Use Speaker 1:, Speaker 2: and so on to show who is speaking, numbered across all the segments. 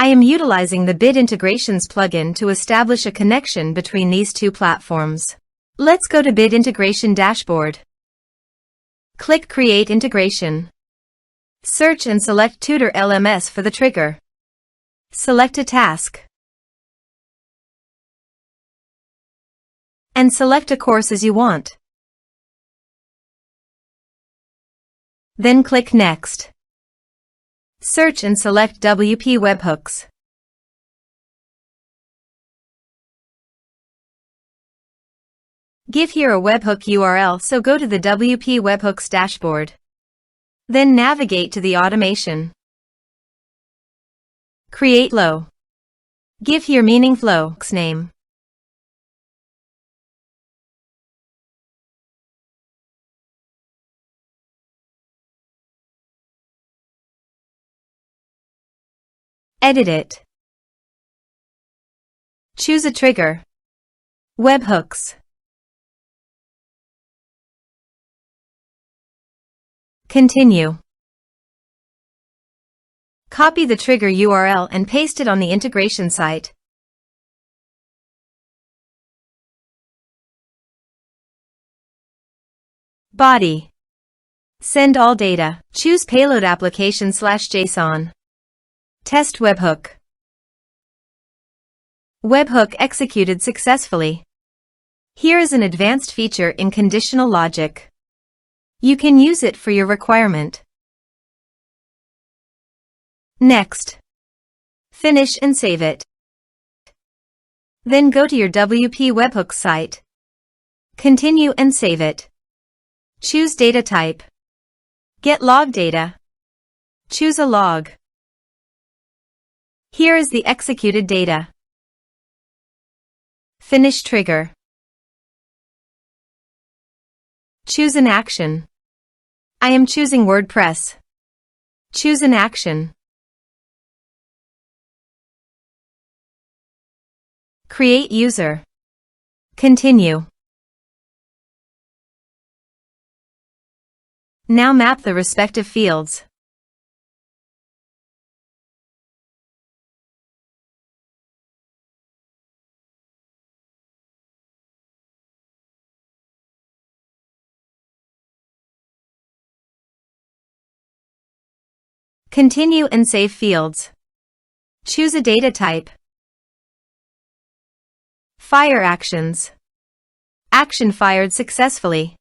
Speaker 1: I am utilizing the Bit Integrations plugin to establish a connection between these two platforms. Let's go to Bit Integration Dashboard. Click Create Integration. Search and select Tutor LMS for the trigger. Select a task. And select a course as you want. Then click Next. Search and select WP Webhooks. Give here a webhook URL, so go to the WP Webhooks dashboard. Then navigate to the automation. Create flow. Give here meaning flow's name. Edit it. Choose a trigger. Webhooks. Continue. Copy the trigger URL and paste it on the integration site. Body. Send all data. Choose payload application/JSON. Test webhook. Webhook executed successfully. Here is an advanced feature in conditional logic. You can use it for your requirement. Next. Finish and save it. Then go to your WP Webhooks site. Continue and save it. Choose data type. Get log data. Choose a log. Here is the executed data. Finish trigger. Choose an action. I am choosing WordPress. Choose an action. Create user. Continue. Now map the respective fields. Continue and save fields. Choose a data type. Fire actions. Action fired successfully.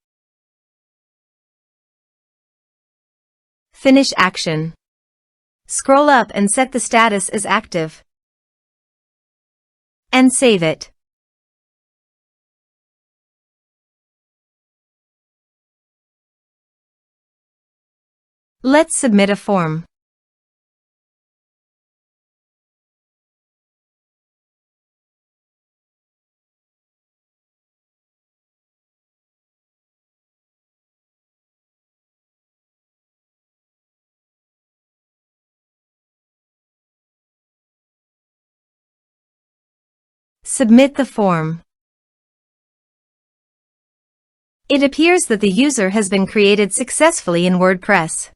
Speaker 1: Finish action. Scroll up and set the status as active. And save it. Let's submit a form. Submit the form. It appears that the user has been created successfully in WordPress.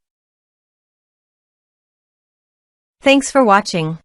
Speaker 1: Thanks for watching.